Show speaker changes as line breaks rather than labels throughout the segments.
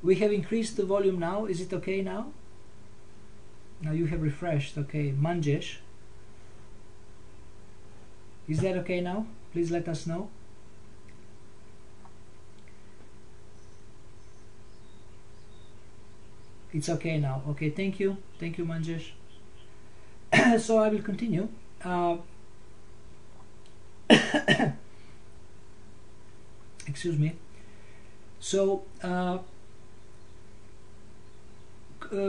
We have increased the volume now. Is it okay now? Now you have refreshed. Okay, Manjesh. Is that okay now? Please let us know. It's okay now. Okay, thank you. Thank you, Manjesh. So I will continue. Excuse me. So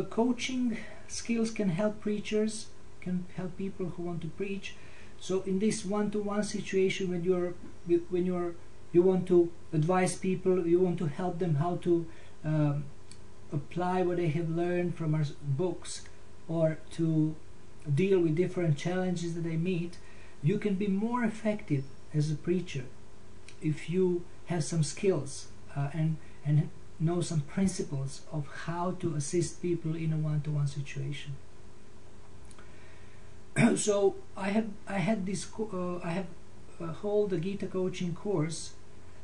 coaching skills can help preachers, can help people who want to preach. So in this one-to-one situation, when you want to advise people, you want to help them how to apply what they have learned from our books, or to deal with different challenges that they meet, you can be more effective as a preacher if you have some skills and know some principles of how to assist people in a one-to-one situation. So I hold the Gita coaching course,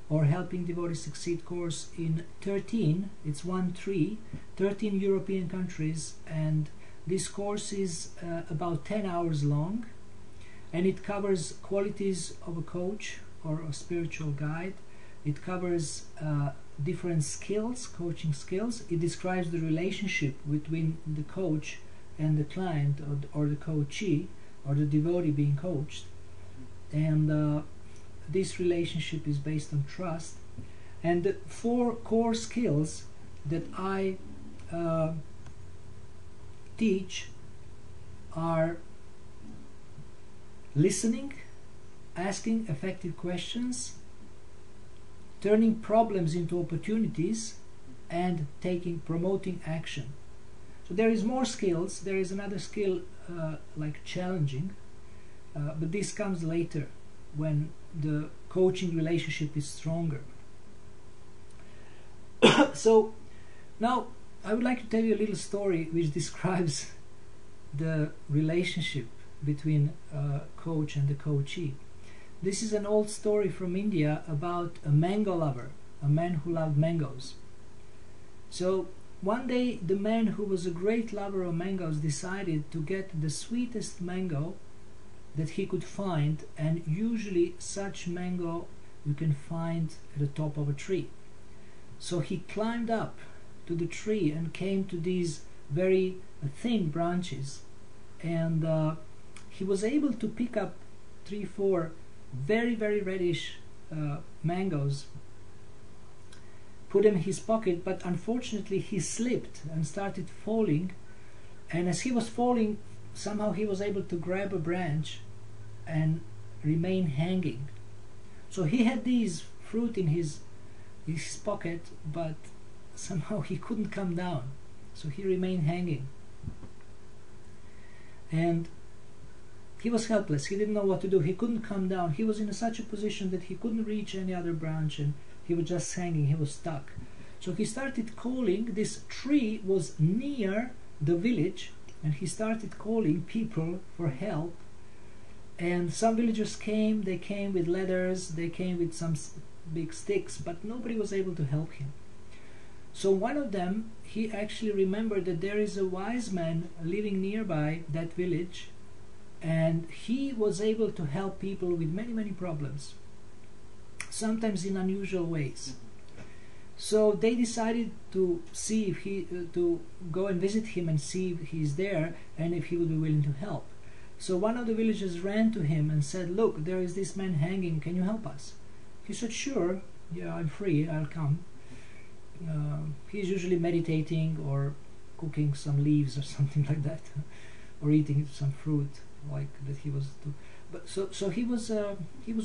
or Helping Devotees Succeed course, in 13 European countries, and this course is about 10 hours long, and it covers qualities of a coach or a spiritual guide. It covers different skills, coaching skills. It describes the relationship between the coach and the client, or the coachee, or the devotee being coached, and this relationship is based on trust. And the 4 core skills that I teach are listening, asking effective questions, turning problems into opportunities, and promoting action. So there is more skills. There is another skill like challenging, but this comes later when the coaching relationship is stronger. So now I would like to tell you a little story which describes the relationship between a coach and the coachee. This is an old story from India about a mango lover, a man who loved mangoes. So one day the man who was a great lover of mangoes decided to get the sweetest mango that he could find, and usually such mango you can find at the top of a tree. So he climbed up to the tree and came to these very thin branches, and he was able to pick up 3-4 very reddish mangoes, put them in his pocket, but unfortunately he slipped and started falling, and as he was falling, somehow he was able to grab a branch and remain hanging. So he had these fruit in his pocket, but somehow he couldn't come down, so he remained hanging, and he was helpless. He didn't know what to do. He couldn't come down. He was in such a position that he couldn't reach any other branch, and he was just hanging. He was stuck. So he started calling. This tree was near the village, and he started calling people for help. And some villagers came. They came with ladders. They came with some big sticks, but nobody was able to help him. So one of them, he actually remembered that there is a wise man living nearby that village, and he was able to help people with many problems, sometimes in unusual ways. So they decided to see if to go and visit him and see if he's there and if he would be willing to help. So one of the villagers ran to him and said, "Look, there is this man hanging, can you help us?" He said, "Sure, yeah, I'm free, I'll come." He's usually meditating or cooking some leaves or something like that, or eating some fruit like that he was to. But so he was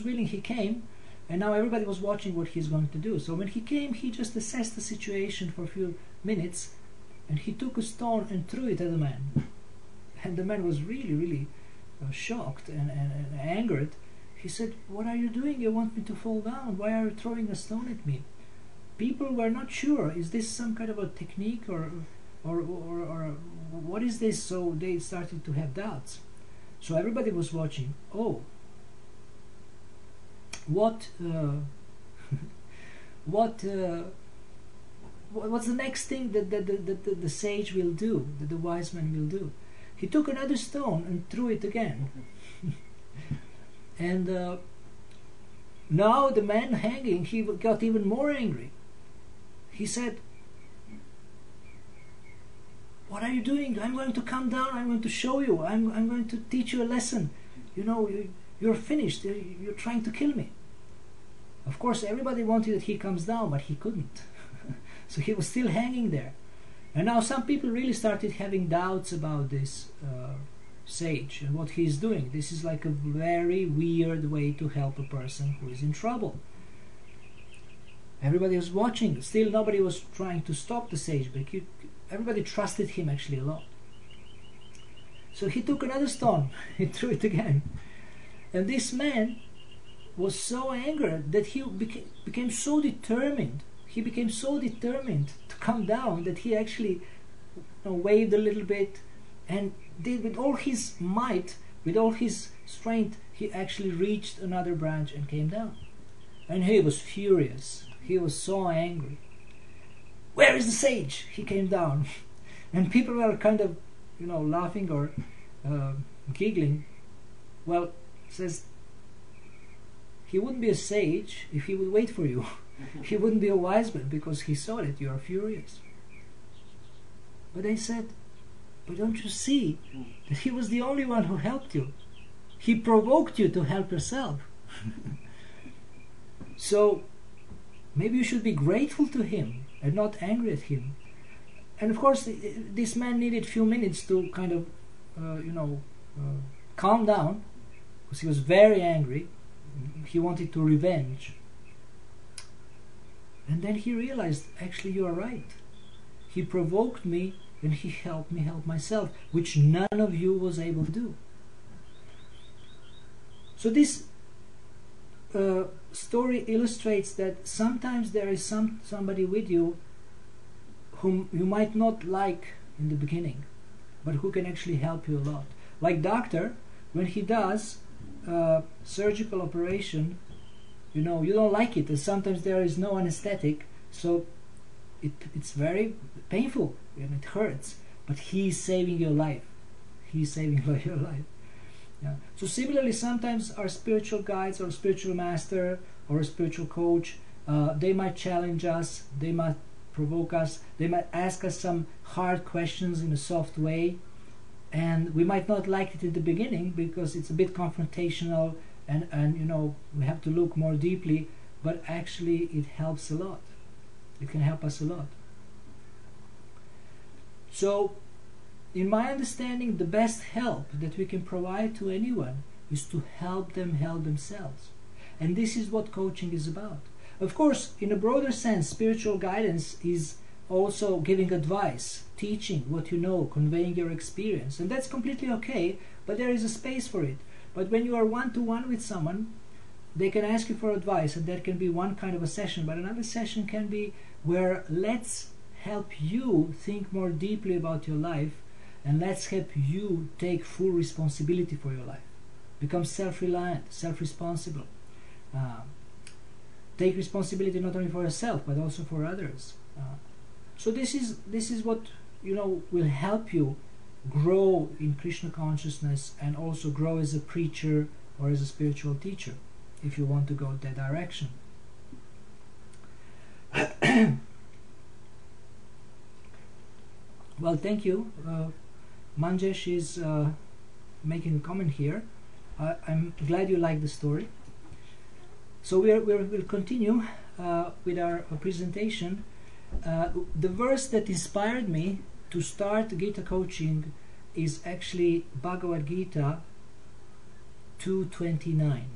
willing. He came, and now everybody was watching what he's going to do. So when he came, he just assessed the situation for a few minutes, and he took a stone and threw it at the man. And the man was really shocked and angered. He said, "What are you doing? You want me to fall down? Why are you throwing a stone at me?" People were not sure. Is this some kind of a technique or what is this? So they started to have doubts. So everybody was watching. Oh, what what's the next thing that the sage will do, that the wise man will do? He took another stone and threw it again. And now the man hanging, he got even more angry. He said, "What are you doing? I'm going to come down. I'm going to show you. I'm going to teach you a lesson. You know, you're finished. You're trying to kill me." Of course, everybody wanted that he comes down, but he couldn't. So he was still hanging there. And now some people really started having doubts about this sage and what he's doing. This is like a very weird way to help a person who is in trouble. Everybody was watching. Still, nobody was trying to stop the sage, but everybody trusted him actually a lot. So he took another stone, he threw it again. And this man was so angry that he became so determined. He became so determined to come down that he actually waved a little bit and did with all his might, with all his strength, he actually reached another branch and came down. And he was furious. He was so angry. "Where is the sage?" He came down. And people were kind of, laughing or giggling. Well, says, he wouldn't be a sage if he would wait for you. He wouldn't be a wise man because he saw that you are furious. But they said, "But don't you see that he was the only one who helped you? He provoked you to help yourself." So maybe you should be grateful to him and not angry at him. And of course, this man needed a few minutes to kind of, calm down, because he was very angry. He wanted to revenge. And then he realized, actually, you are right. He provoked me and he helped me help myself, which none of you was able to do. So this story illustrates that sometimes there is somebody with you whom you might not like in the beginning, but who can actually help you a lot. Like doctor, when he does surgical operation, you don't like it, and sometimes there is no anesthetic, so it's very painful and it hurts, but he is saving your life. He is saving your life. Yeah. So similarly, sometimes our spiritual guides or spiritual master or a spiritual coach, they might challenge us, they might provoke us, they might ask us some hard questions in a soft way, and we might not like it in the beginning because it's a bit confrontational, and we have to look more deeply, but actually it helps a lot. It can help us a lot. So in my understanding, the best help that we can provide to anyone is to help them help themselves. And this is what coaching is about. Of course, in a broader sense, spiritual guidance is also giving advice, teaching what you know, conveying your experience. And that's completely okay, but there is a space for it. But when you are one-to-one with someone, they can ask you for advice, and that can be one kind of a session. But another session can be where let's help you think more deeply about your life, and let's help you take full responsibility for your life. Become self-reliant, self-responsible. Take responsibility not only for yourself, but also for others. So this is what will help you grow in Krishna consciousness and also grow as a preacher or as a spiritual teacher, if you want to go that direction. Well, thank you. Manjesh is making a comment here. I'm glad you like the story. So we'll continue with our presentation. The verse that inspired me to start Gita coaching is actually Bhagavad Gita 2:29.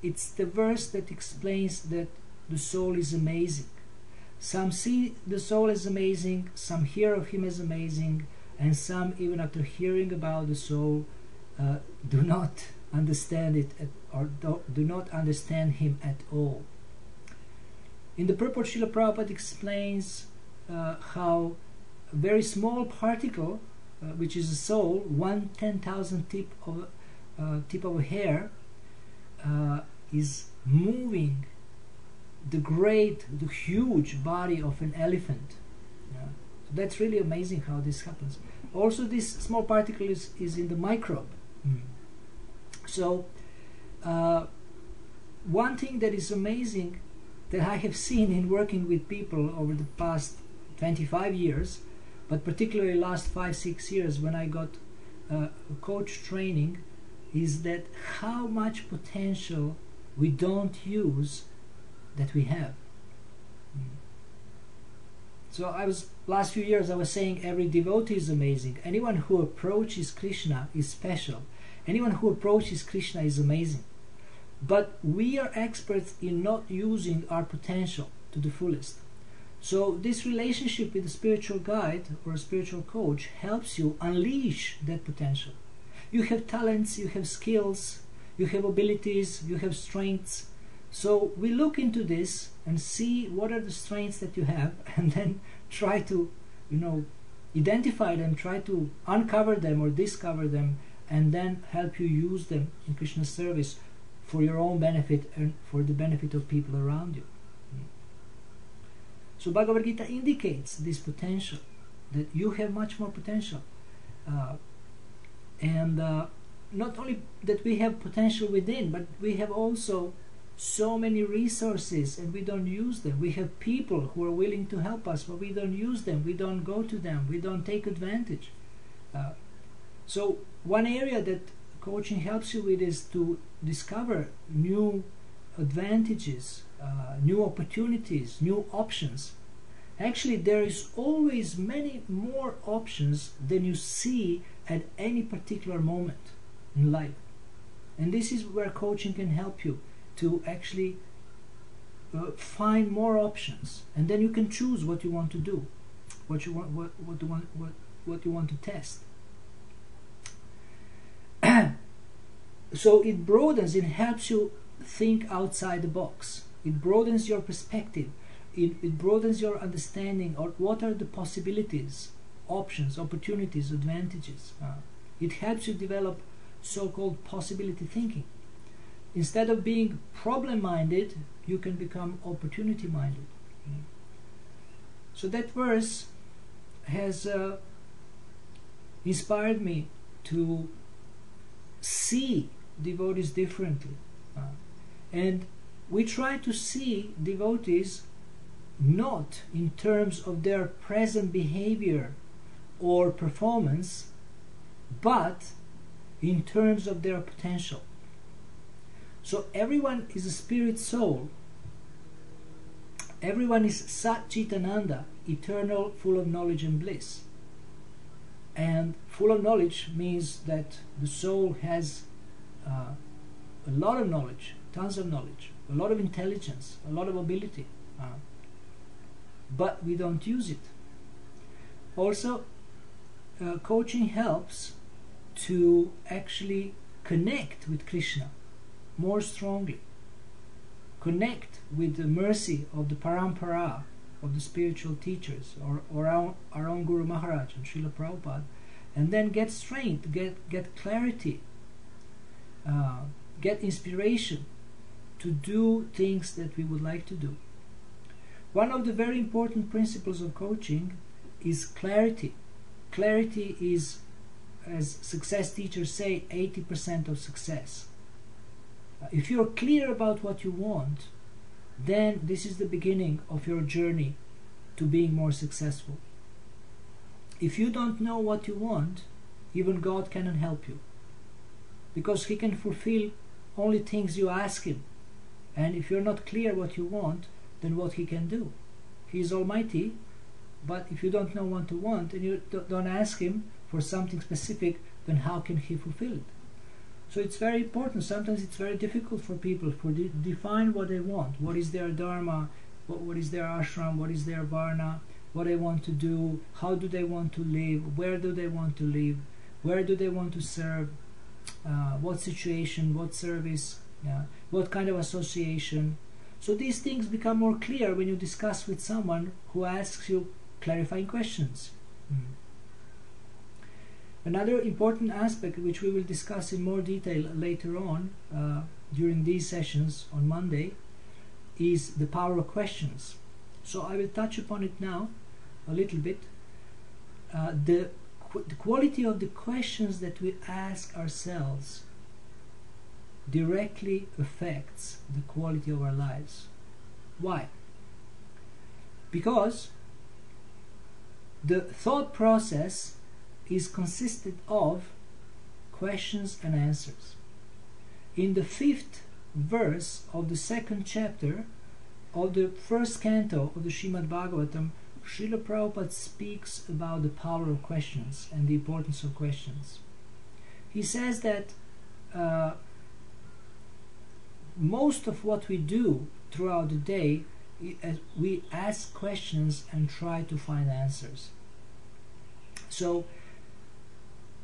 It's the verse that explains that the soul is amazing. Some see the soul as amazing, some hear of him as amazing, and some, even after hearing about the soul, do not understand it or do not understand him at all. In the purport, Srila Prabhupada explains how a very small particle, which is a soul, 1/10,000th tip of a hair, is moving the huge body of an elephant. Yeah. So that's really amazing how this happens. Also, this small particle is in the microbe. So one thing that is amazing that I have seen in working with people over the past 25 years, but particularly last 5-6 years when I got coach training, is that how much potential we don't use that we have. So last few years I was saying every devotee is amazing. Anyone who approaches Krishna is special. Anyone who approaches Krishna is amazing. But we are experts in not using our potential to the fullest. So this relationship with a spiritual guide or a spiritual coach helps you unleash that potential. You have talents, you have skills, you have abilities, you have strengths. So we look into this and see what are the strengths that you have, and then try to, identify them, try to uncover them or discover them, and then help you use them in Krishna's service for your own benefit and for the benefit of people around you. So Bhagavad Gita indicates this potential, that you have much more potential. And not only that we have potential within, but we have also so many resources and we don't use them. We have people who are willing to help us, but we don't use them, we don't go to them, we don't take advantage. So one area that coaching helps you with is to discover new advantages, new opportunities, new options. Actually, there is always many more options than you see at any particular moment in life. And this is where coaching can help you to actually find more options, and then you can choose what you want to do, what you want to test. So it broadens, it helps you think outside the box. It broadens your perspective. It broadens your understanding of what are the possibilities, options, opportunities, advantages. It helps you develop so-called possibility thinking. Instead of being problem-minded, you can become opportunity-minded. So that verse has inspired me to see devotees differently. And we try to see devotees not in terms of their present behavior or performance, but in terms of their potential. So everyone is a spirit soul. Everyone is Sat Chitananda, eternal, full of knowledge and bliss. And full of knowledge means that the soul has a lot of knowledge, tons of knowledge, a lot of intelligence, a lot of ability, but we don't use it. Also, coaching helps to actually connect with Krishna more strongly, connect with the mercy of the parampara of the spiritual teachers, or our own Guru Maharaj and Srila Prabhupada, and then get strength, get clarity, get inspiration to do things that we would like to do. One of the very important principles of coaching is clarity. Clarity is, as success teachers say, 80% of success. If you're clear about what you want, then this is the beginning of your journey to being more successful. If you don't know what you want, even God cannot help you, because He can fulfill only things you ask Him. And if you're not clear what you want, then what He can do? He is almighty, but if you don't know what you want and you don't ask Him for something specific, then how can He fulfill it? So it's very important. Sometimes it's very difficult for people to define what they want. What is their dharma? What is their ashram? What is their varna? What they want to do? How do they want to live? Where do they want to live? Where do they want to serve? What situation? What service? What kind of association? So these things become more clear when you discuss with someone who asks you clarifying questions. Another important aspect, which we will discuss in more detail later on during these sessions on Monday, is the power of questions. So I will touch upon it now a little bit. The quality of the questions that we ask ourselves directly affects the quality of our lives. Why? Because the thought process is consisted of questions and answers. In the 5th verse of the 2nd chapter of the 1st canto of the Srimad Bhagavatam, Srila Prabhupada speaks about the power of questions and the importance of questions. He says that most of what we do throughout the day, we ask questions and try to find answers. So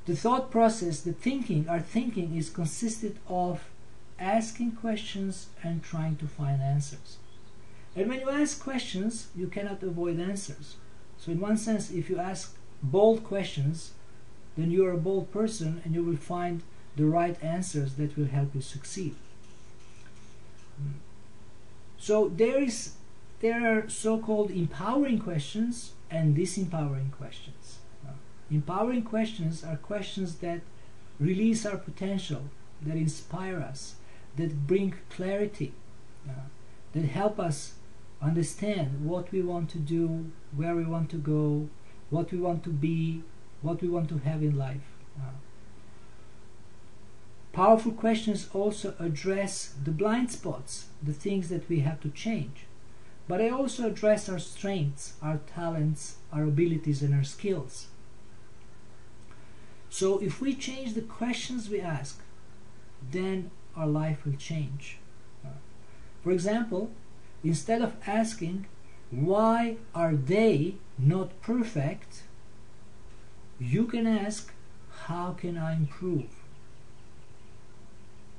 the thought process, the thinking, our thinking is consisted of asking questions and trying to find answers. And when you ask questions, you cannot avoid answers. So in one sense, if you ask bold questions, then you are a bold person and you will find the right answers that will help you succeed. So there are so-called empowering questions and disempowering questions. Empowering questions are questions that release our potential, that inspire us, that bring clarity, that help us understand what we want to do, where we want to go, what we want to be, what we want to have in life. Powerful questions also address the blind spots, the things that we have to change. But they also address our strengths, our talents, our abilities, and our skills. So if we change the questions we ask, then our life will change. For example, instead of asking, why are they not perfect, you can ask, how can I improve?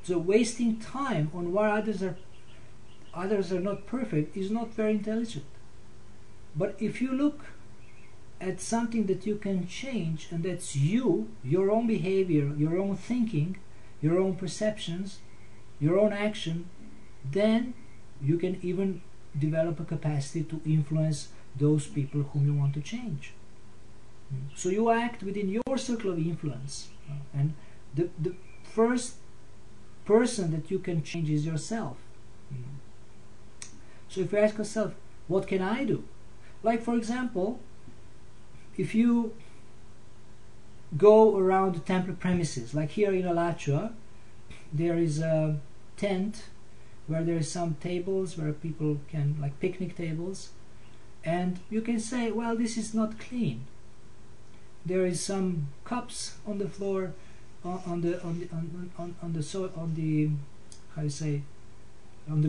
So wasting time on why others are not perfect is not very intelligent. But if you look at something that you can change, and that's you, your own behavior, your own thinking, your own perceptions, your own action, then you can even develop a capacity to influence those people whom you want to change. So you act within your circle of influence, and the first person that you can change is yourself. So if you ask yourself, what can I do? Like, for example, if you go around the temple premises, like here in Alachua, there is a tent where there is some tables where people can, like picnic tables, and you can say, well, this is not clean. There is some cups on the floor, on the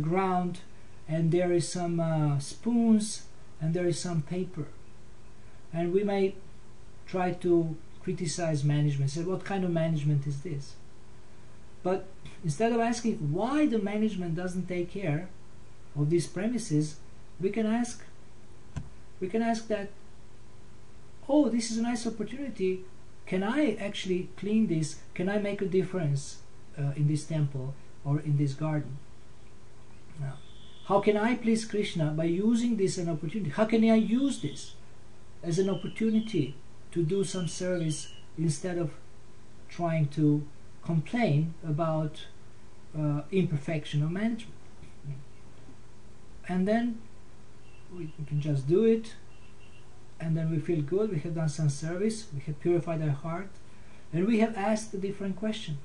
ground, and there is some spoons, and there is some paper. And we may try to criticize management, say, what kind of management is this? But instead of asking why the management doesn't take care of these premises, we can ask that, oh, this is a nice opportunity. Can I actually clean this? Can I make a difference in this temple or in this garden? Now, how can I please Krishna by using this as an opportunity? How can I use this as an opportunity to do some service instead of trying to complain about imperfection of management? And then we can just do it, and then we feel good, we have done some service, we have purified our heart, and we have asked a different question.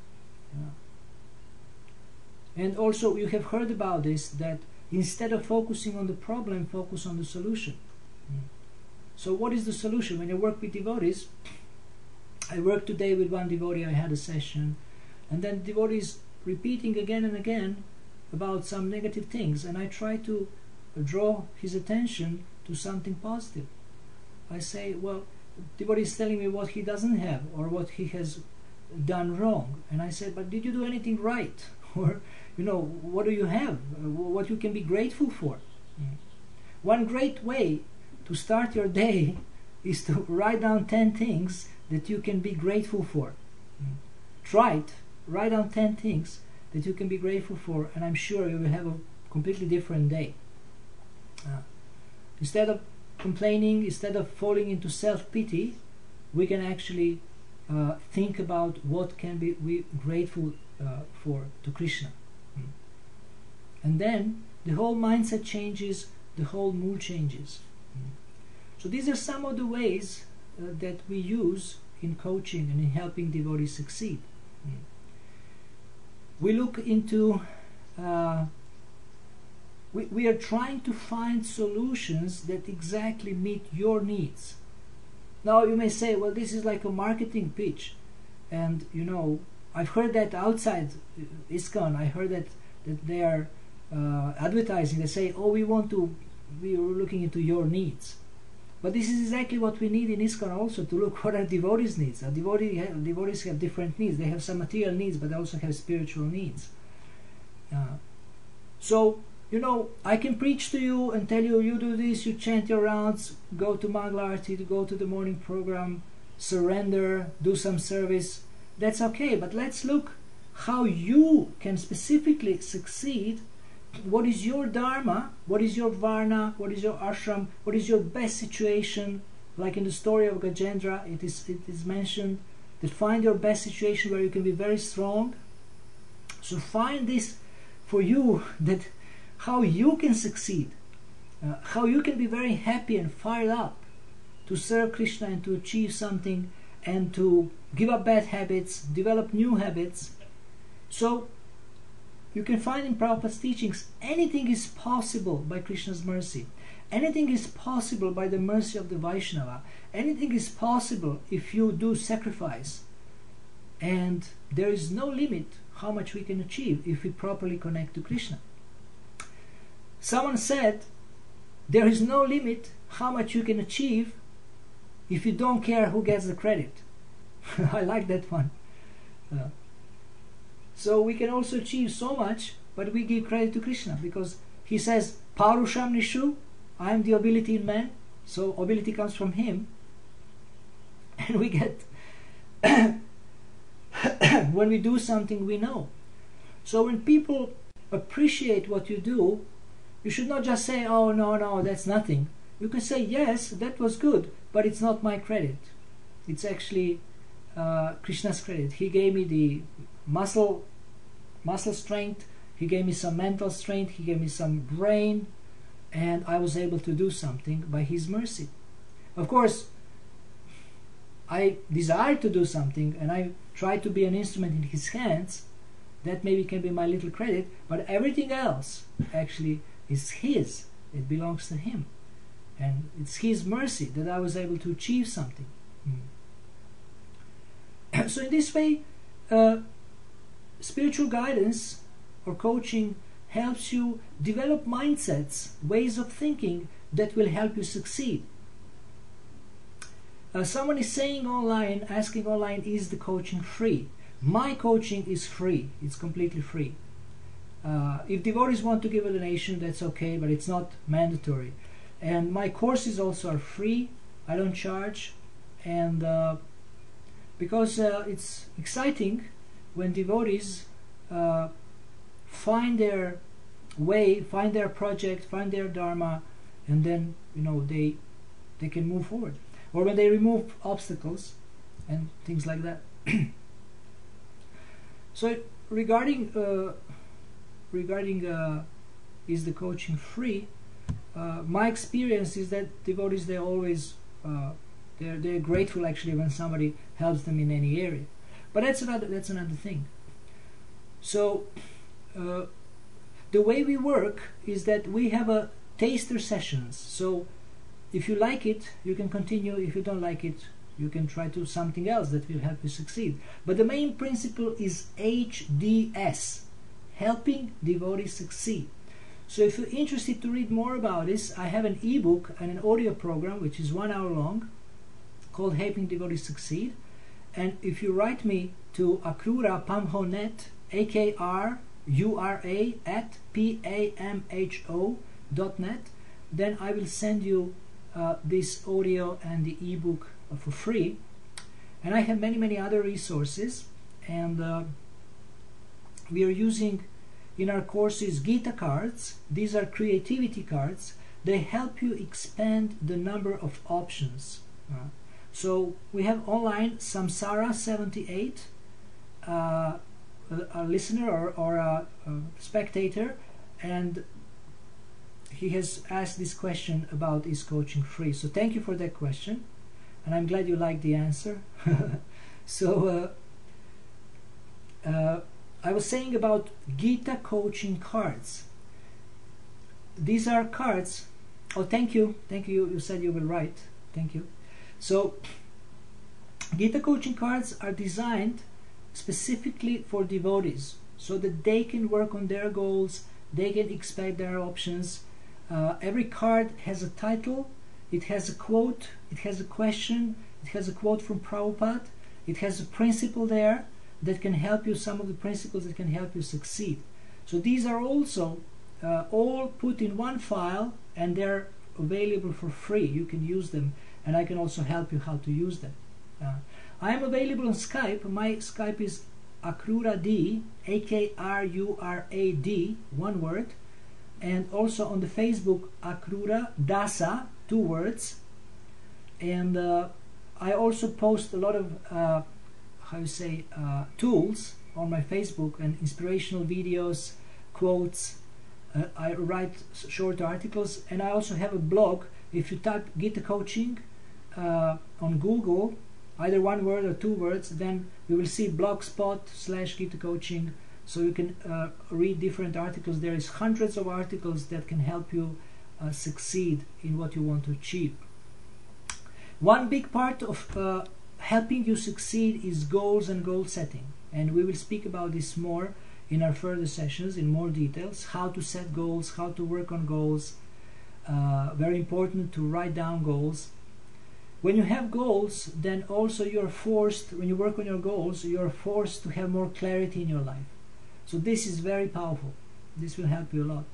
And also you have heard about this, that instead of focusing on the problem, focus on the solution. So what is the solution? When you work with devotees, I worked today with one devotee, I had a session, and then devotees repeating again and again about some negative things, and I try to draw his attention to something positive. I say, well, devotee is telling me what he doesn't have or what he has done wrong, and I said, but did you do anything right? Or, what do you have? What you can be grateful for? One great way to start your day is to write down 10 things that you can be grateful for. Try it. Write down 10 things that you can be grateful for, and I'm sure you will have a completely different day. Instead of complaining, instead of falling into self-pity, we can actually think about what can be we grateful for to Krishna. And then the whole mindset changes, the whole mood changes. So these are some of the ways that we use in coaching and in helping devotees succeed. We look into we are trying to find solutions that exactly meet your needs. Now you may say, well, this is like a marketing pitch, and you know, I've heard that outside ISKCON. I heard that they are advertising. They say, oh, we are looking into your needs. But this is exactly what we need in ISKCON also, to look what our devotees' needs. Our devotees have different needs. They have some material needs, but they also have spiritual needs. So, you know, I can preach to you and tell you, you do this, you chant your rounds, go to Mangala Arati, go to the morning program, surrender, do some service. That's okay, but let's look how you can specifically succeed. What is your dharma? What is your varna? What is your ashram? What is your best situation? Like in the story of Gajendra, it is mentioned that find your best situation where you can be very strong. So find this for you, that how you can succeed, how you can be very happy and fired up to serve Krishna and to achieve something and to give up bad habits, develop new habits. So you can find in Prabhupada's teachings, anything is possible by Krishna's mercy. Anything is possible by the mercy of the Vaishnava. Anything is possible if you do sacrifice. And there is no limit how much we can achieve if we properly connect to Krishna. Someone said, there is no limit how much you can achieve if you don't care who gets the credit. I like that one. So we can also achieve so much, but we give credit to Krishna, because he says, Parusham Nishu, I am the ability in man, so ability comes from him. And we get, when we do something, we know. So when people appreciate what you do, you should not just say, oh, no, that's nothing. You can say, yes, that was good, but it's not my credit. It's actually Krishna's credit. He gave me the muscle strength, he gave me some mental strength, he gave me some brain, and I was able to do something by his mercy. Of course, I desire to do something, and I try to be an instrument in his hands. That maybe can be my little credit, but everything else actually is his. It belongs to him, and it's his mercy that I was able to achieve something. So in this way, spiritual guidance or coaching helps you develop mindsets, ways of thinking that will help you succeed. Someone is saying online, asking online, is the coaching free? My coaching is free. It's completely free. If devotees want to give a donation, that's okay, but it's not mandatory. And my courses also are free. I don't charge. And because it's exciting when devotees find their way, find their project, find their dharma, and then they can move forward. Or when they remove obstacles and things like that. So regarding is the coaching free? My experience is that devotees, they always they're grateful actually when somebody helps them in any area. But that's another thing. So the way we work is that we have a taster sessions. So if you like it, you can continue. If you don't like it, you can try to something else that will help you succeed. But the main principle is HDS, helping devotees succeed. So if you're interested to read more about this, I have an ebook and an audio program which is 1 hour long called Helping Devotees Succeed. And if you write me to Akrura Pamhonet, AKRURA at PAMHO.net, then I will send you this audio and the ebook for free. And I have many other resources, and we are using in our courses Gita cards. These are creativity cards. They help you expand the number of options. So we have online Samsara 78, a listener or a spectator, and he has asked this question about is coaching free. So thank you for that question, and I'm glad you liked the answer. So I was saying about Gita coaching cards. These are cards. Oh, thank you. You said you will write. Thank you. So Gita coaching cards are designed specifically for devotees, so that they can work on their goals, they can expand their options. Every card has a title, it has a quote, it has a question, it has a quote from Prabhupada, it has a principle there that can help you, some of the principles that can help you succeed. So these are also all put in one file, and they're available for free. You can use them, and I can also help you how to use them. I am available on Skype. My Skype is Akrurad, Akrurad, one word, and also on the Facebook Akrura Dasa, 2 words. And I also post a lot of tools on my Facebook, and inspirational videos, quotes. I write short articles, and I also have a blog. If you type Gita coaching on Google, either one word or 2 words, then you will see blogspot/Gita coaching. So you can read different articles. There is hundreds of articles that can help you succeed in what you want to achieve. One big part of helping you succeed is goals and goal setting, and we will speak about this more in our further sessions in more details. How to set goals, how to work on goals. Very important to write down goals. When you have goals, then also you're forced, when you work on your goals, you're forced to have more clarity in your life. So this is very powerful. This will help you a lot.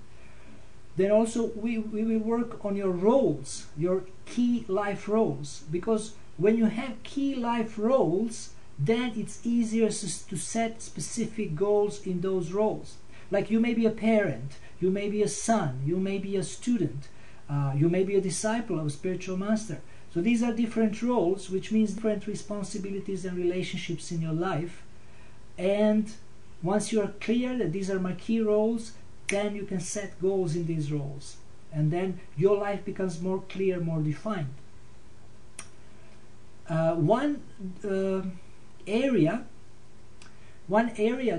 Then also we will work on your roles, your key life roles, because when you have key life roles, then it's easier to set specific goals in those roles. Like you may be a parent, you may be a son, you may be a student, you may be a disciple of a spiritual master. So these are different roles, which means different responsibilities and relationships in your life. And once you are clear that these are my key roles, then you can set goals in these roles. And then your life becomes more clear, more defined. One area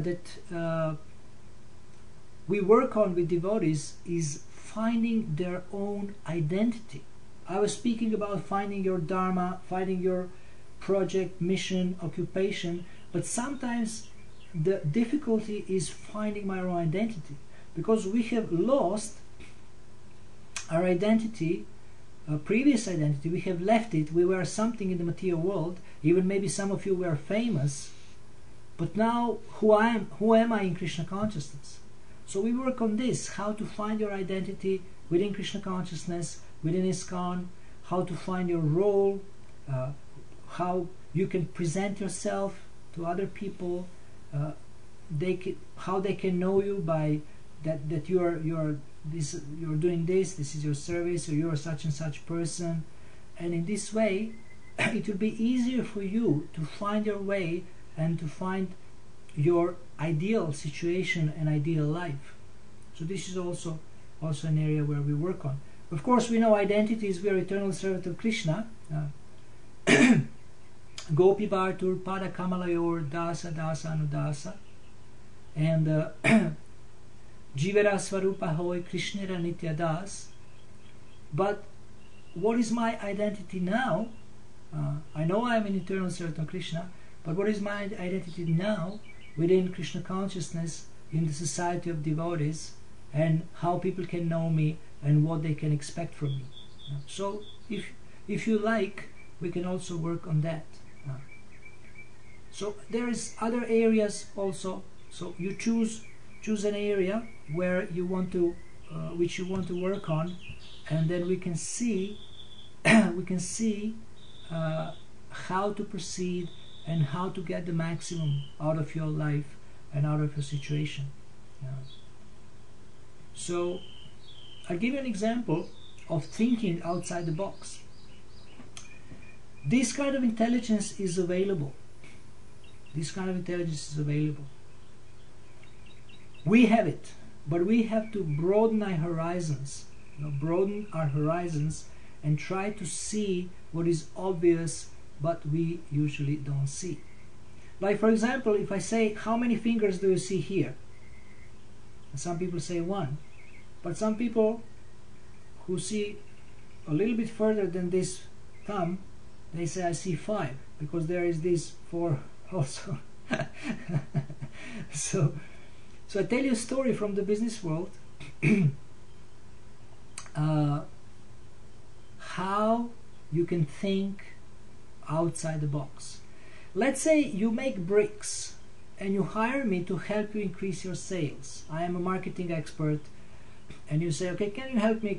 that we work on with devotees is finding their own identity. I was speaking about finding your dharma, finding your project, mission, occupation, but sometimes the difficulty is finding my own identity, because we have lost our identity, previous identity. We have left it. We were something in the material world. Even maybe some of you were famous, but now who am I in Krishna consciousness? So we work on this, how to find your identity within Krishna consciousness, within ISKCON, how to find your role, how you can present yourself to other people, how they can know you by that you're doing this is your service, or you're such and such person. And in this way it will be easier for you to find your way and to find your ideal situation and ideal life. So this is also an area where we work on. Of course, we know identity is we are eternal servant of Krishna. Gopi Bhartur Pada Kamalayor Dasa Dasa Anudasa, and Jivera Swarupa Hoy Krishnera Nitya Das. But what is my identity now? I know I am an eternal servant of Krishna, but what is my identity now within Krishna consciousness, in the society of devotees, and how people can know me and what they can expect from me? So if you like, we can also work on that. So there is other areas also. So you choose an area where you want to which you want to work on, and then we can see how to proceed and how to get the maximum out of your life and out of your situation. So I'll give you an example of thinking outside the box. This kind of intelligence is available. This kind of intelligence is available. We have it, but we have to broaden our horizons. Broaden our horizons and try to see what is obvious, but we usually don't see. Like, for example, if I say, how many fingers do you see here? And some people say 1, but some people who see a little bit further than this thumb, they say, I see 5, because there is this 4 also. So I tell you a story from the business world. How you can think outside the box. Let's say you make bricks and you hire me to help you increase your sales. I am a marketing expert, and you say, okay, can you help me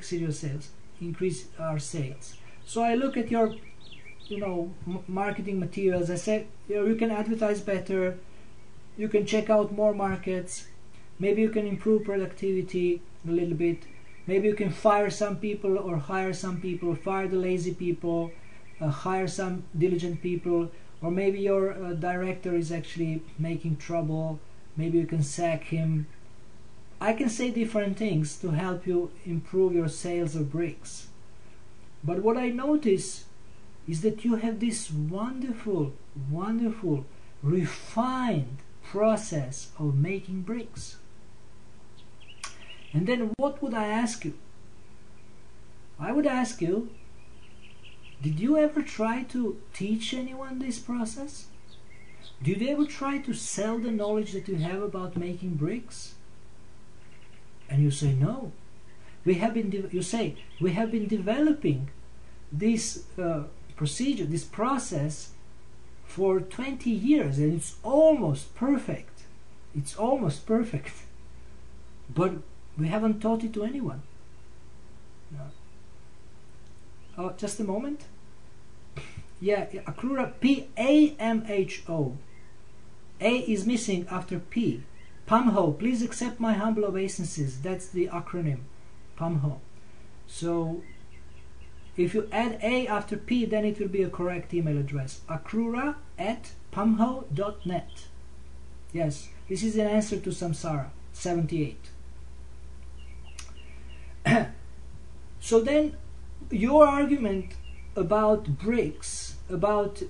increase our sales? So I look at your marketing materials. I say, you can advertise better, you can check out more markets, maybe you can improve productivity a little bit, maybe you can fire some people or hire some people, fire the lazy people, hire some diligent people, or maybe your director is actually making trouble, maybe you can sack him. I can say different things to help you improve your sales of bricks. But what I notice is that you have this wonderful, wonderful, refined process of making bricks. And then what would I ask you? I would ask you, did you ever try to teach anyone this process? Did you ever try to sell the knowledge that you have about making bricks? And you say, no. You say, we have been developing this procedure, this process for 20 years, and it's almost perfect. It's almost perfect. But we haven't taught it to anyone. No. Oh, just a moment. Yeah, Akrura, P-A-M-H-O. A is missing after P. Pamho, please accept my humble obeisances. That's the acronym, Pamho. So if you add A after P, then it will be a correct email address. akrura@pamho.net. Yes, this is an answer to Samsara, 78. So then, your argument about bricks, about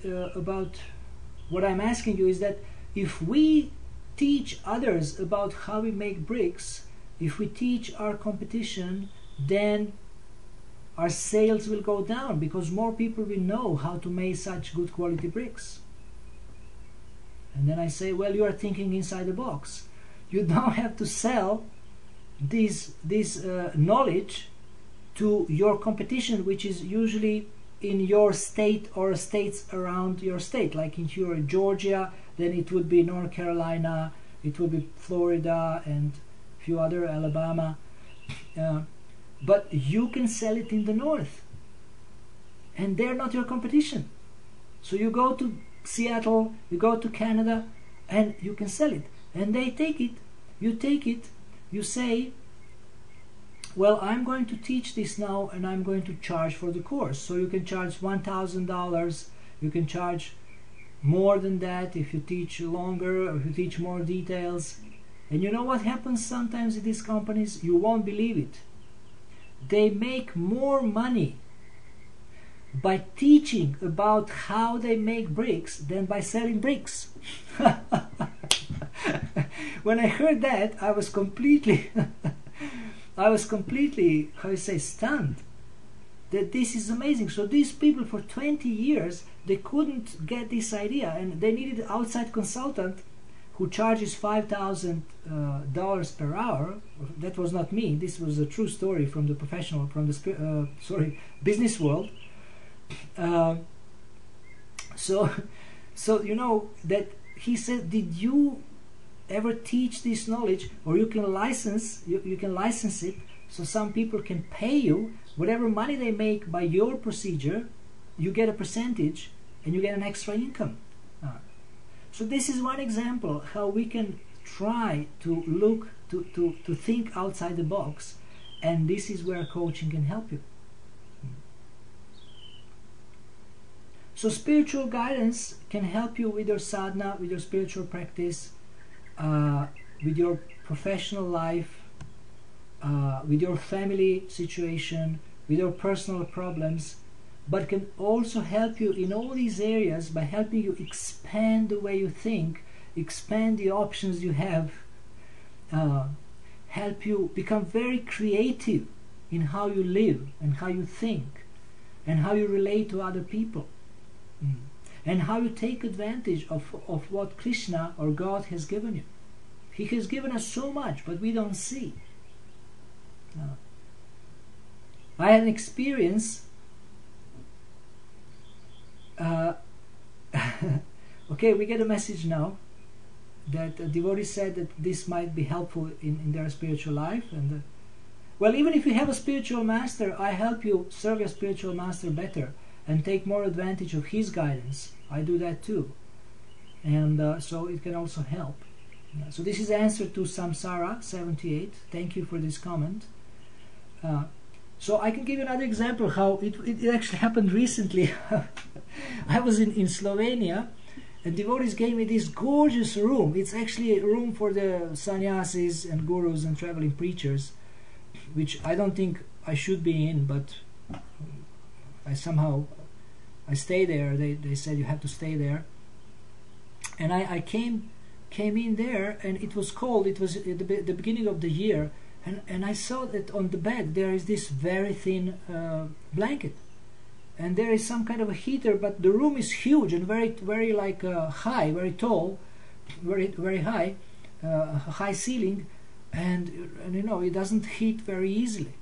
what I'm asking you is that if we teach others about how we make bricks, if we teach our competition, then our sales will go down because more people will know how to make such good quality bricks. And then I say, well, you are thinking inside the box. You don't have to sell this knowledge to your competition, which is usually in your state or states around your state. Like if you're in Georgia, then it would be North Carolina, it would be Florida, and a few other, Alabama. But you can sell it in the north, and they're not your competition. So you go to Seattle, you go to Canada, and you can sell it. And they take it, you say, well, I'm going to teach this now, and I'm going to charge for the course. So you can charge $1,000, you can charge more than that if you teach longer, or if you teach more details. And you know what happens sometimes in these companies? You won't believe it. They make more money by teaching about how they make bricks than by selling bricks. When I heard that, I was completely how you say, stunned. That this is amazing. So these people for 20 years, they couldn't get this idea, and they needed an outside consultant who charges $5,000 per hour. That was not me. This was a true story from the professional, from the business world. So you know that he said, did you ever teach this knowledge? Or you can license it, so some people can pay you whatever money they make by your procedure. You get a percentage, and you get an extra income. So this is one example how we can try to look, to think outside the box, and this is where coaching can help you. So spiritual guidance can help you with your sadhana, with your spiritual practice, with your professional life, with your family situation, with your personal problems, but can also help you in all these areas by helping you expand the way you think, expand the options you have, help you become very creative in how you live and how you think and how you relate to other people. And how you take advantage of what Krishna or God has given you. He has given us so much, but we don't see. I had an experience. Okay, we get a message now that a devotee said that this might be helpful in their spiritual life. And well, even if you have a spiritual master, I help you serve your spiritual master better and take more advantage of his guidance. I do that too. And so it can also help. So this is the answer to Samsara 78. Thank you for this comment. So I can give you another example how it actually happened recently. I was in Slovenia, and devotees gave me this gorgeous room. It's actually a room for the sannyasis and gurus and traveling preachers, which I don't think I should be in, but I stay there. They said you have to stay there, and I came in there, and it was cold. It was at the beginning of the year, and I saw that on the bed there is this very thin blanket, and there is some kind of a heater, but the room is huge and very like high, very tall, very high, high ceiling, and you know, it doesn't heat very easily.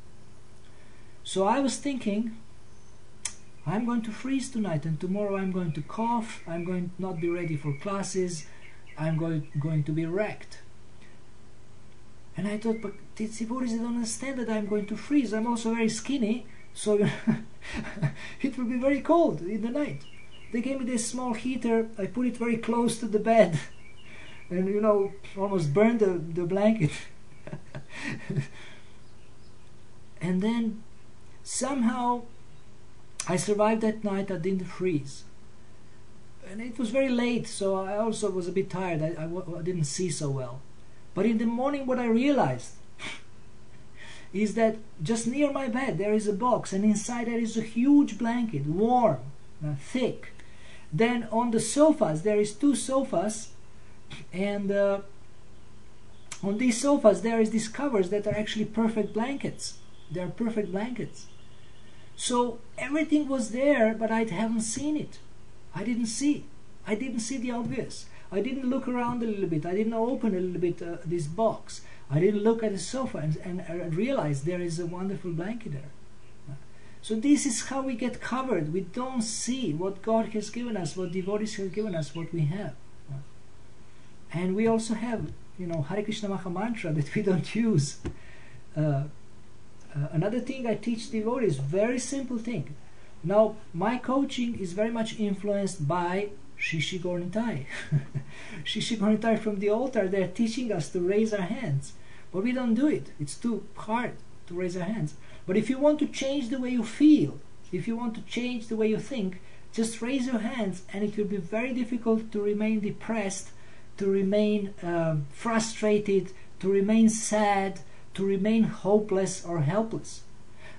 So I was thinking, I'm going to freeze tonight, and tomorrow I'm going to cough, I'm going to not be ready for classes, I'm going to be wrecked. And I thought, but the devotees don't understand that I'm going to freeze. I'm also very skinny, so it will be very cold in the night. They gave me this small heater, I put it very close to the bed, and you know, almost burned the blanket. And then somehow I survived that night. I didn't freeze, and it was very late, so I also was a bit tired. I didn't see so well. But in the morning, what I realized is that just near my bed there is a box, and inside there is a huge blanket, warm, thick. Then on the sofas there is 2 sofas, and on these sofas there is these covers that are actually perfect blankets. They are perfect blankets. So everything was there, but I haven't seen it. I didn't see the obvious. I didn't look around a little bit. I didn't open a little bit this box. I didn't look at the sofa and realize there is a wonderful blanket there. So this is how we get covered. We don't see what God has given us, what devotees have given us, what we have. And we also have, you know, Hare Krishna Maha Mantra that we don't use. Another thing I teach devotees, very simple thing. Now, my coaching is very much influenced by Shishi Gornitai. Shishi Gornitai from the altar, they're teaching us to raise our hands. But we don't do it. It's too hard to raise our hands. But if you want to change the way you feel, if you want to change the way you think, just raise your hands, and it will be very difficult to remain depressed, to remain frustrated, to remain sad, to remain hopeless or helpless.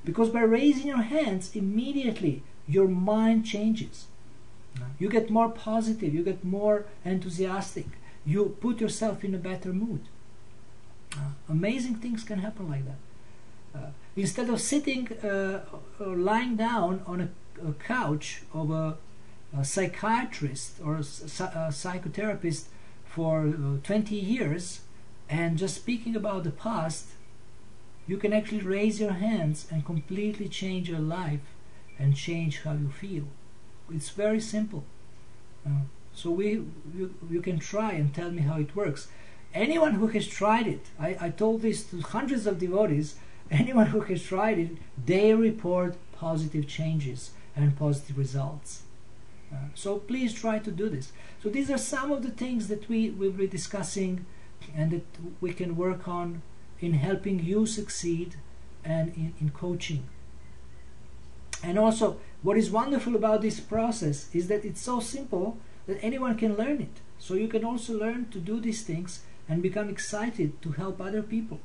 Because by raising your hands, immediately your mind changes. You get more positive, you get more enthusiastic, you put yourself in a better mood. Amazing things can happen like that. Instead of sitting or lying down on a couch of a psychiatrist or a psychotherapist for 20 years and just speaking about the past, you can actually raise your hands and completely change your life and change how you feel. It's very simple. So you can try and tell me how it works. Anyone who has tried it, I told this to hundreds of devotees, anyone who has tried it, they report positive changes and positive results. So please try to do this. So these are some of the things that we will be discussing and that we can work on in helping you succeed and in coaching. And also, what is wonderful about this process is that it's so simple that anyone can learn it. So you can also learn to do these things and become excited to help other people.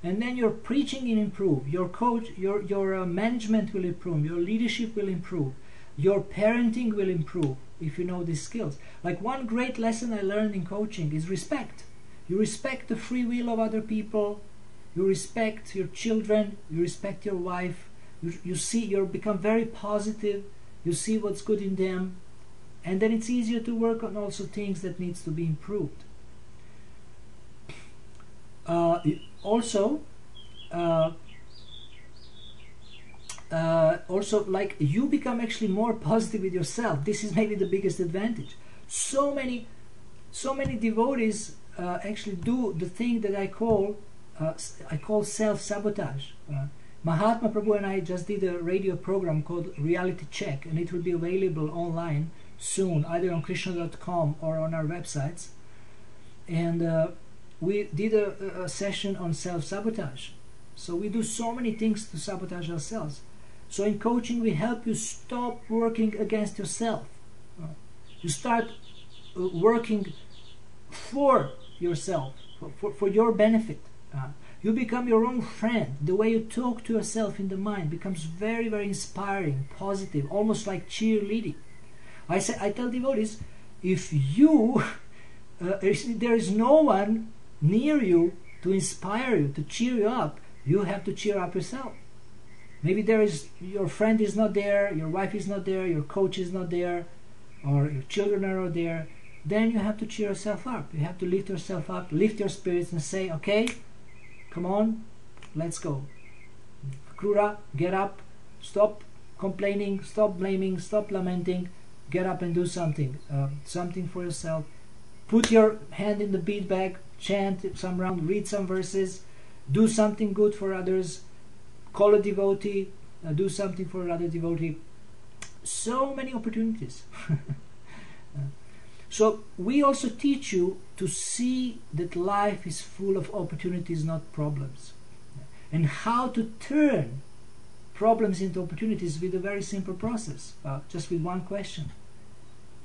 And then your preaching will improve, your coach, your management will improve, your leadership will improve, your parenting will improve if you know these skills. Like one great lesson I learned in coaching is respect. You respect the free will of other people, you respect your children, you respect your wife, you become very positive, you see what's good in them, and then it's easier to work on also things that needs to be improved. Also, like you become actually more positive with yourself. This is maybe the biggest advantage. So many devotees actually do the thing that I call self-sabotage. Mahatma Prabhu and I just did a radio program called Reality Check, and it will be available online soon, either on Krishna.com or on our websites. And we did a session on self-sabotage. So we do so many things to sabotage ourselves. So in coaching, we help you stop working against yourself. You start working for yourself, for your benefit. You become your own friend. The way you talk to yourself in the mind becomes very, very inspiring, positive, almost like cheerleading. I tell devotees, if you, there is no one near you to inspire you, to cheer you up, you have to cheer up yourself. Maybe your friend is not there, your wife is not there, your coach is not there, or your children are not there. Then you have to cheer yourself up. You have to lift yourself up, lift your spirits and say, okay, come on, let's go. Akrura, get up, stop complaining, stop blaming, stop lamenting, get up and do something. Something for yourself. Put your hand in the bead bag, chant some round, read some verses, do something good for others, call a devotee, do something for another devotee. So many opportunities. So we also teach you to see that life is full of opportunities, not problems, and how to turn problems into opportunities with a very simple process, just with one question.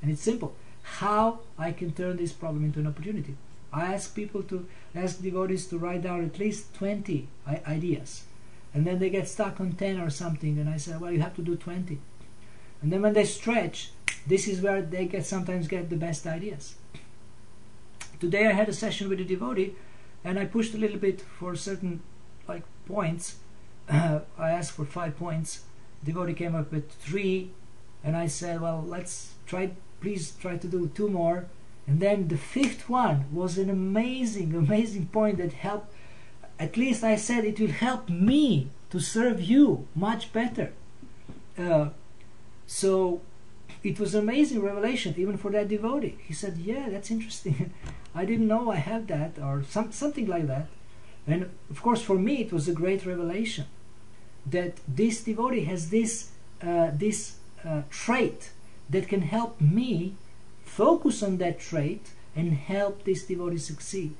And it's simple: how I can turn this problem into an opportunity. I ask devotees to write down at least 20 ideas, and then they get stuck on 10 or something, and I say, well, you have to do 20. And then when they stretch, this is where they sometimes get the best ideas. Today I had a session with a devotee, and I pushed a little bit for certain points. I asked for 5 points. The devotee came up with 3, and I said, well, please try to do 2 more. And then the 5th one was an amazing point that helped. At least I said it will help me to serve you much better. So it was an amazing revelation even for that devotee. He said, yeah, that's interesting. I didn't know I had that, or something like that. And of course for me it was a great revelation that this devotee has this trait that can help me focus on that trait and help this devotee succeed.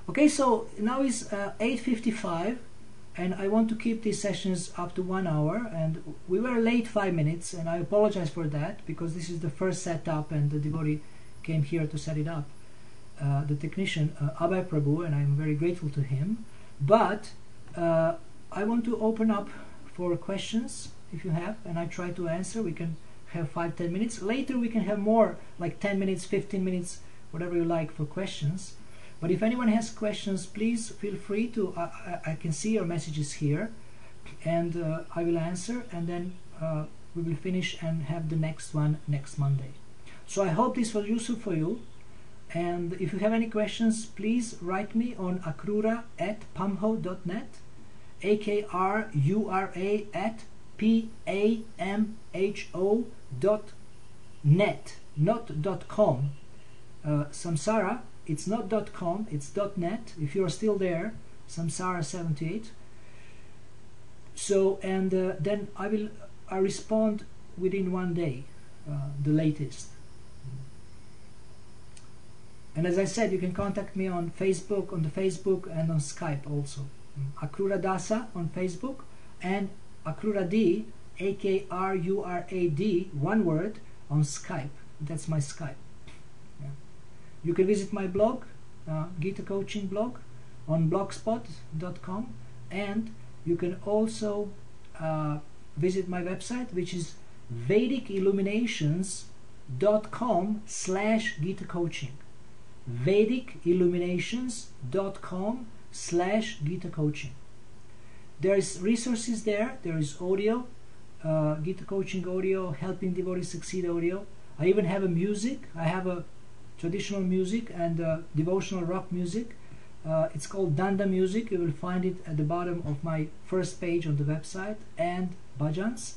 Okay, so now is 8:55, and I want to keep these sessions up to 1 hour, and we were late 5 minutes, and I apologize for that, because this is the first setup and the devotee came here to set it up, the technician Abhay Prabhu, and I'm very grateful to him. But I want to open up for questions if you have, and I try to answer. We can have 5-10 minutes. Later we can have more, like 10 minutes, 15 minutes, whatever you like for questions. But if anyone has questions, please feel free to, I can see your messages here, and I will answer, and then we will finish and have the next one next Monday. So I hope this was useful for you, and if you have any questions, please write me on akrura@pamho.net, AKRURA@PAMHO.net, not .com. Samsara, it's not .com, it's .net. If you're still there, Samsara78. So, and then I respond within 1 day, the latest. And as I said, you can contact me on Facebook, on the Facebook, and on Skype also. Akrura Dasa on Facebook, and Akrura D, Akrurad, one word, on Skype. That's my Skype. Yeah. You can visit my blog, Gita Coaching blog, on blogspot.com, and you can also visit my website, which is VedicIlluminations.com/Gita Coaching. VedicIlluminations.com/Gita Coaching. There is resources there. There is audio, Gita Coaching audio, Helping Devotees Succeed audio. I even have a music. I have a traditional music and devotional rock music. It's called Danda music. You will find it at the bottom of my first page on the website, and bhajans.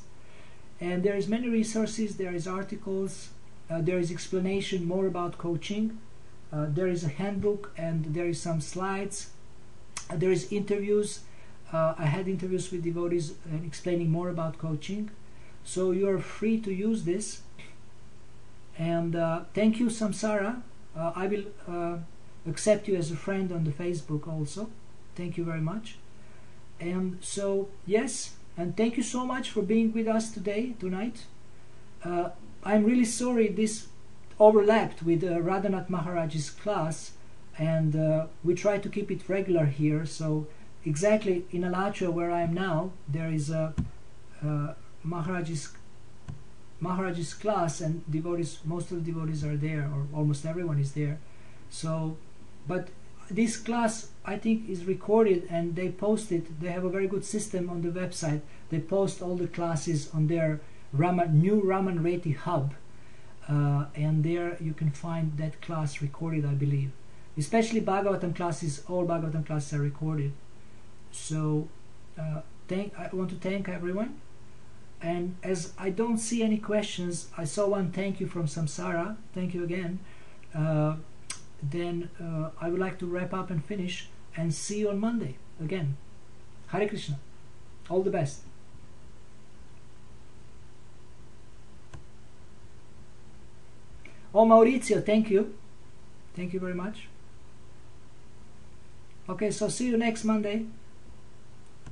And there is many resources. There is articles. There is explanation more about coaching. There is a handbook, and there is some slides. There is interviews. I had interviews with devotees explaining more about coaching. So you are free to use this. And thank you, Samsara. I will accept you as a friend on the Facebook also. Thank you very much. And so, yes, and thank you so much for being with us tonight. I'm really sorry this overlapped with Radhanath Maharaj's class, and we try to keep it regular here. So exactly in Alacha, where I am now, there is a Maharaj's class, and devotees, most of the devotees are there, or almost everyone is there. So, but this class, I think, is recorded, and they post it. They have a very good system on the website. They post all the classes on their new Raman Reti hub, and there you can find that class recorded, I believe. Especially Bhagavatam classes, all Bhagavatam classes are recorded. So I want to thank everyone. And as I don't see any questions, I saw one thank you from Samsara. Thank you again. Then I would like to wrap up and finish, and see you on Monday again. Hare Krishna. All the best. Oh, Maurizio, thank you. Thank you very much. Okay, so see you next Monday.